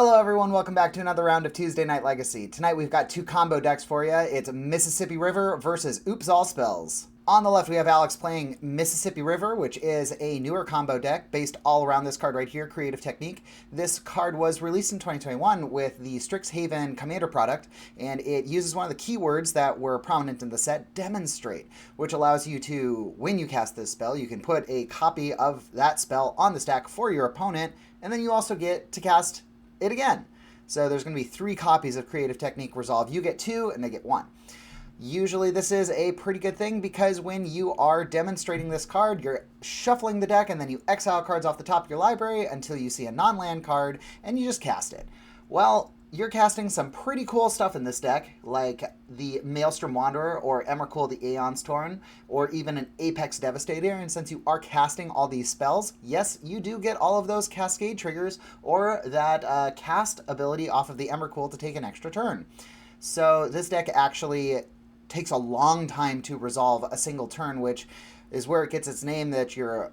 Hello everyone, welcome back to another round of Tuesday Night Legacy. Tonight we've got two combo decks for you. It's Mississippi River versus Oops All Spells. On the left we have Alex playing Mississippi River, which is a newer combo deck based all around this card right here, Creative Technique. This card was released in 2021 with the Strixhaven Commander product, and it uses one of the keywords that were prominent in the set, Demonstrate, which allows you to, when you cast this spell, you can put a copy of that spell on the stack for your opponent, and then you also get to cast it again. So there's going to be 3 copies of Creative Technique Resolve. You get 2 and they get 1. Usually this is a pretty good thing because when you are demonstrating this card, you're shuffling the deck and then you exile cards off the top of your library until you see a non-land card and you just cast it. Well, you're casting some pretty cool stuff in this deck, like the Maelstrom Wanderer or Emrakul the Aeon's Torn, or even an Apex Devastator. And since you are casting all these spells, yes, you do get all of those Cascade triggers or that cast ability off of the Emrakul to take an extra turn. So this deck actually takes a long time to resolve a single turn, which is where it gets its name that you're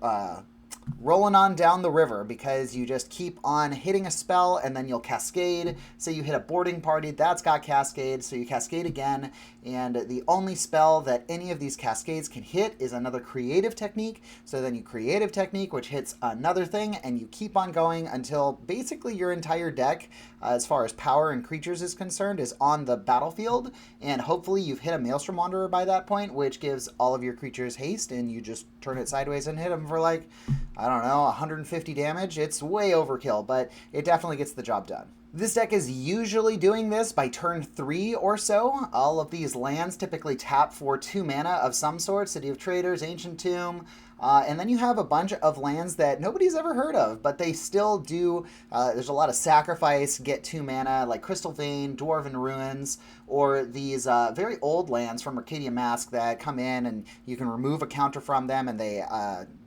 rolling on down the river, because you just keep on hitting a spell and then you'll cascade. So you hit a boarding party, that's got cascade, so you cascade again, and the only spell that any of these cascades can hit is another Creative Technique. So then you Creative Technique, which hits another thing, and you keep on going until basically your entire deck, as far as power and creatures is concerned, is on the battlefield, and hopefully you've hit a Maelstrom Wanderer by that point, which gives all of your creatures haste, and you just turn it sideways and hit them for like, I don't know, 150 damage. It's way overkill, but it definitely gets the job done. This deck is usually doing this by turn 3 or so. All of these lands typically tap for 2 mana of some sort, City of Traders, Ancient Tomb, and then you have a bunch of lands that nobody's ever heard of, but they still do. There's a lot of sacrifice, get 2 mana, like Crystal Vein, Dwarven Ruins, or these very old lands from Arcadia Mask that come in and you can remove a counter from them, and they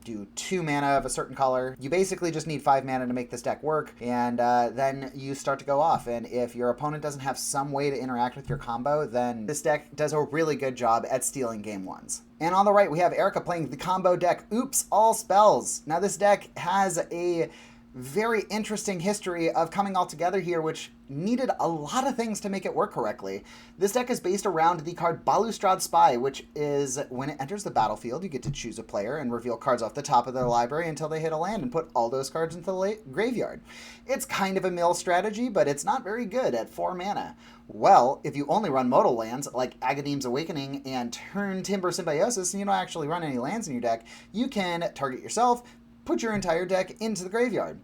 do 2 mana of a certain color. You basically just need 5 mana to make this deck work, and then you start to go off. And if your opponent doesn't have some way to interact with your combo, then this deck does a really good job at stealing game ones. And on the right, we have Erica playing the combo deck Oops All Spells. Now this deck has a very interesting history of coming all together here, which needed a lot of things to make it work correctly. This deck is based around the card Balustrade Spy, which is when it enters the battlefield, you get to choose a player and reveal cards off the top of their library until they hit a land and put all those cards into the graveyard. It's kind of a mill strategy, but it's not very good at 4 mana. Well, if you only run modal lands like Agadeem's Awakening and Turn Timber Symbiosis, and you don't actually run any lands in your deck, you can target yourself, put your entire deck into the graveyard.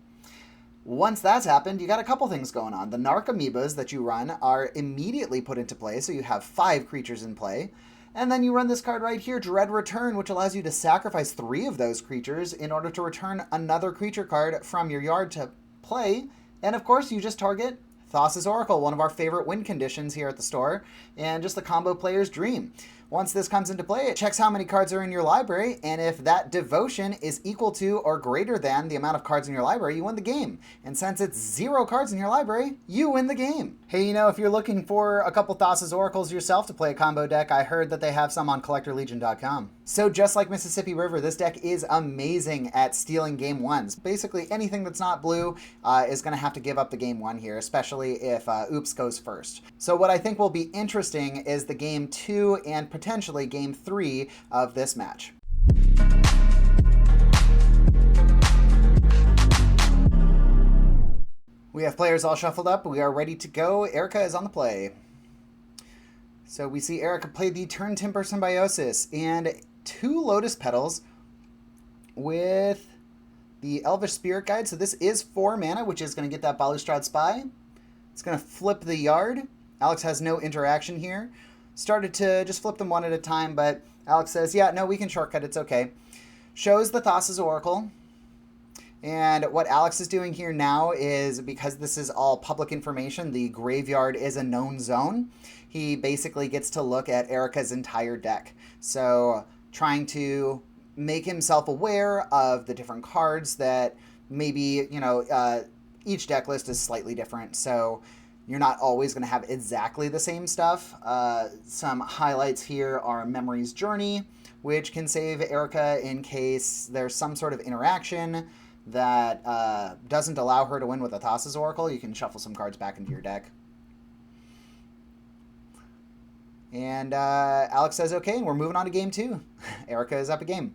Once that's happened, you got a couple things going on. The Narc Amoebas that you run are immediately put into play, so you have 5 creatures in play. And then you run this card right here, Dread Return, which allows you to sacrifice 3 of those creatures in order to return another creature card from your yard to play. And of course, you just target Thassa's Oracle, one of our favorite win conditions here at the store, and just the combo player's dream. Once this comes into play, it checks how many cards are in your library, and if that devotion is equal to or greater than the amount of cards in your library, you win the game. And since it's 0 cards in your library, you win the game. Hey, you know, if you're looking for a couple Thassa's Oracles yourself to play a combo deck, I heard that they have some on CollectorLegion.com. So just like Mississippi River, this deck is amazing at stealing game 1s. Basically, anything that's not blue is going to have to give up the game 1 here, especially if Oops goes first. So what I think will be interesting is the game 2 and potentially game 3 of this match. We have players all shuffled up. We are ready to go. Erica is on the play. So we see Erica play the Turn Timber Symbiosis and 2 Lotus Petals with the Elvish Spirit Guide. So this is 4 mana, which is going to get that Balustrade Spy. It's going to flip the yard. Alex has no interaction here. Started to just flip them one at a time, but Alex says, yeah, no, we can shortcut, it's okay. Shows the Thassa's Oracle. And what Alex is doing here now is, because this is all public information, the graveyard is a known zone, he basically gets to look at Erica's entire deck. So trying to make himself aware of the different cards that maybe, you know, each deck list is slightly different. So you're not always going to have exactly the same stuff. Some highlights here are Memory's Journey, which can save Erica in case there's some sort of interaction. that doesn't allow her to win with a Thassa's Oracle, you can shuffle some cards back into your deck. And Alex says, okay, and we're moving on to game 2. Erica is up a game.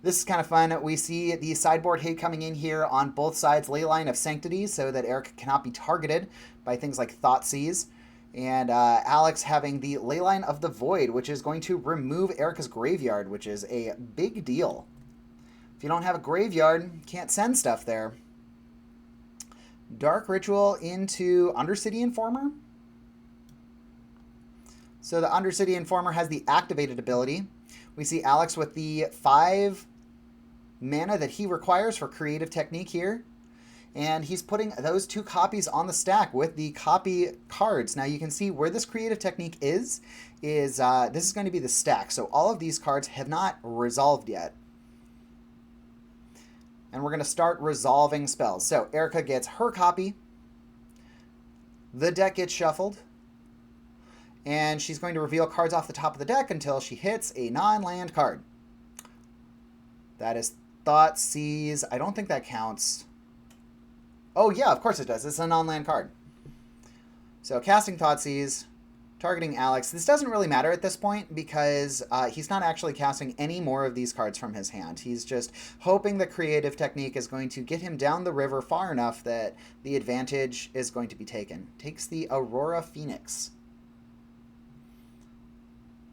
This is kind of fun. We see the sideboard hate coming in here on both sides. Leyline of Sanctity, so that Erica cannot be targeted by things like Thoughtseize. And Alex having the Leyline of the Void, which is going to remove Erica's graveyard, which is a big deal. If you don't have a graveyard, can't send stuff there. Dark Ritual into Undercity Informer. So the Undercity Informer has the activated ability. We see Alex with the 5 mana that he requires for Creative Technique here. And he's putting those 2 copies on the stack with the copy cards. Now you can see where this Creative Technique is this is going to be the stack. So all of these cards have not resolved yet. And we're going to start resolving spells. So Erica gets her copy. The deck gets shuffled. And she's going to reveal cards off the top of the deck until she hits a non-land card. That is Thoughtseize. I don't think that counts. Oh, yeah, of course it does. It's a non-land card. So casting Thoughtseize, targeting Alex. This doesn't really matter at this point because he's not actually casting any more of these cards from his hand. He's just hoping the Creative Technique is going to get him down the river far enough that the advantage is going to be taken. Takes the Aurora Phoenix.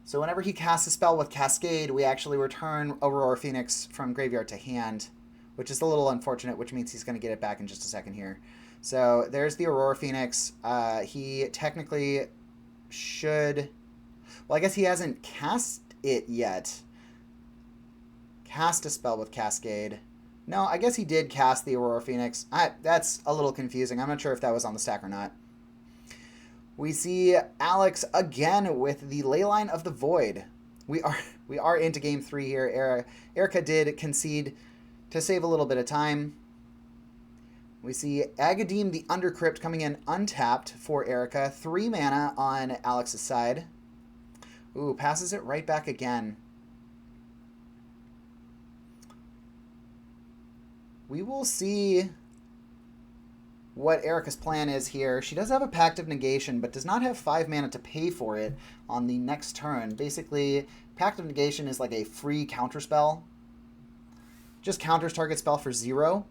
So whenever he casts a spell with Cascade, we actually return Aurora Phoenix from graveyard to hand, which is a little unfortunate, which means he's going to get it back in just a second here. So there's the Aurora Phoenix. He technically should... Well, I guess he hasn't cast it yet. Cast a spell with Cascade. No, I guess he did cast the Aurora Phoenix. That's a little confusing. I'm not sure if that was on the stack or not. We see Alex again with the Leyline of the Void. We are into game 3 here. Erica did concede to save a little bit of time. We see Agadeem the Undercrypt coming in untapped for Erica. 3 mana on Alex's side. Ooh, passes it right back again. We will see what Erica's plan is here. She does have a Pact of Negation, but does not have 5 mana to pay for it on the next turn. Basically, Pact of Negation is like a free counterspell. Just counters target spell for 0,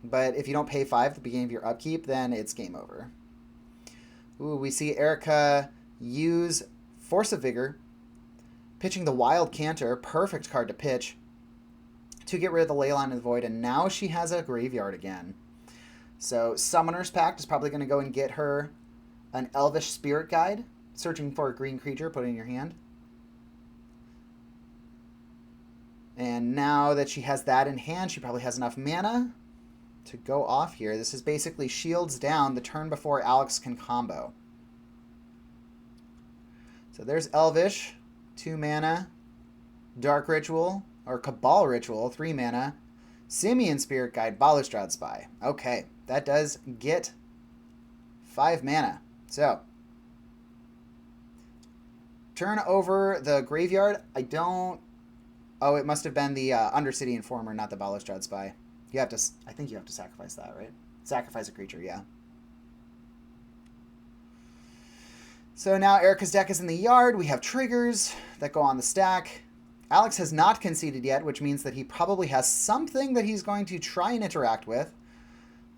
but if you don't pay 5 at the beginning of your upkeep, then it's game over. Ooh, we see Erica use Force of Vigor, pitching the Wild Canter, perfect card to pitch, to get rid of the Leyline of the Void, and now she has a graveyard again. So Summoner's Pact is probably going to go and get her an Elvish Spirit Guide, searching for a green creature, put it in your hand. And now that she has that in hand, she probably has enough mana to go off here. This is basically shields down the turn before Alex can combo. So there's Elvish, 2 mana. Dark Ritual, or Cabal Ritual, 3 mana. Simian Spirit Guide, Balustrade Spy. Okay, that does get 5 mana. So, turn over the graveyard. I don't... Oh, it must have been the Undercity Informer, not the Balustrade Spy. You have to... I think you have to sacrifice that, right? Sacrifice a creature, yeah. So now Erica's deck is in the yard. We have triggers that go on the stack. Alex has not conceded yet, which means that he probably has something that he's going to try and interact with.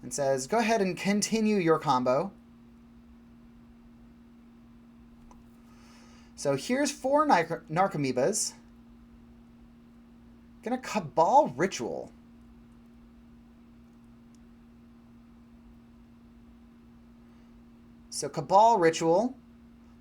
And says, go ahead and continue your combo. So here's 4 Narcomoebas. Gonna Cabal Ritual. So Cabal Ritual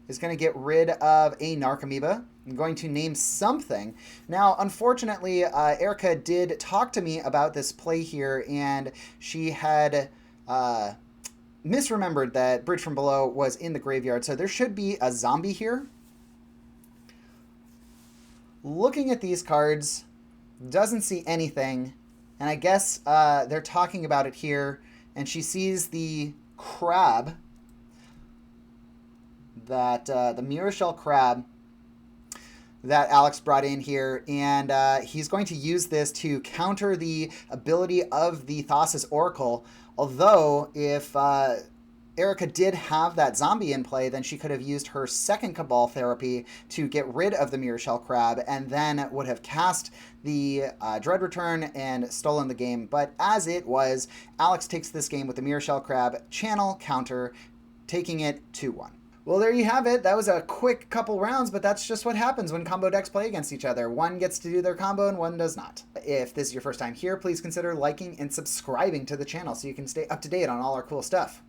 is going to get rid of a Narcomoeba. I'm going to name something. Now, unfortunately, Erica did talk to me about this play here, and she had misremembered that Bridge from Below was in the graveyard, so there should be a zombie here. Looking at these cards, doesn't see anything, and I guess they're talking about it here, and she sees the crab, that the Mirror Shell Crab. that Alex brought in here, and he's going to use this to counter the ability of the Thassa's Oracle. Although, if Erica did have that zombie in play, then she could have used her second Cabal therapy to get rid of the Mirror Shell Crab, and then would have cast the Dread Return and stolen the game. But as it was, Alex takes this game with the Mirror Shell Crab channel counter, taking it 2-1. Well, there you have it. That was a quick couple rounds, but that's just what happens when combo decks play against each other. One gets to do their combo and one does not. If this is your first time here, please consider liking and subscribing to the channel so you can stay up to date on all our cool stuff.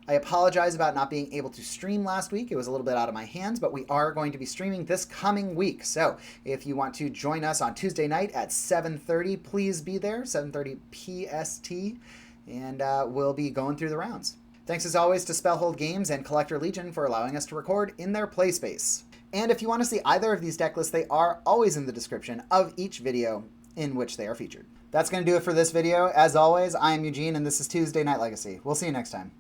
I apologize about not being able to stream last week. It was a little bit out of my hands, but we are going to be streaming this coming week. So if you want to join us on Tuesday night at 7:30, please be there, 7:30 PST, and we'll be going through the rounds. Thanks as always to Spellhold Games and Collector Legion for allowing us to record in their play space. And if you want to see either of these deck lists, they are always in the description of each video in which they are featured. That's going to do it for this video. As always, I am Eugene, and this is Tuesday Night Legacy. We'll see you next time.